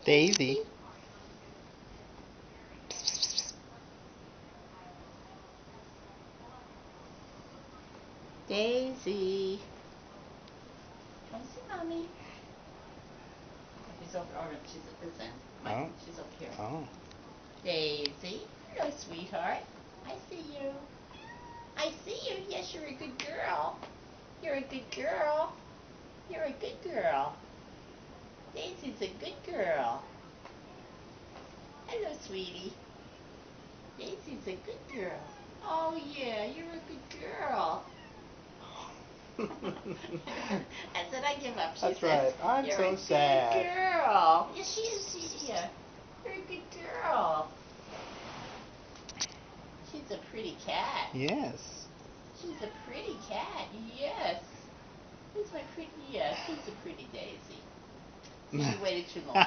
Daisy. Daisy. Come see mommy. She's over. Oh, no, she's at this end. Oh. She's over here. Oh. Daisy. Hello, sweetheart. I see you. I see you. Yes, you're a good girl. You're a good girl. You're a good girl. Daisy's a good girl. Hello, sweetie. Daisy's a good girl. Oh, yeah, you're a good girl. I said I give up. She That's says, right. I'm you're so a sad. good girl. Yes, she is, sweetie. Yeah. You're a good girl. She's a pretty cat. Yes. She's a pretty cat. Yes. Who's my pretty? Yes, who's a pretty Daisy? See, you waited too long.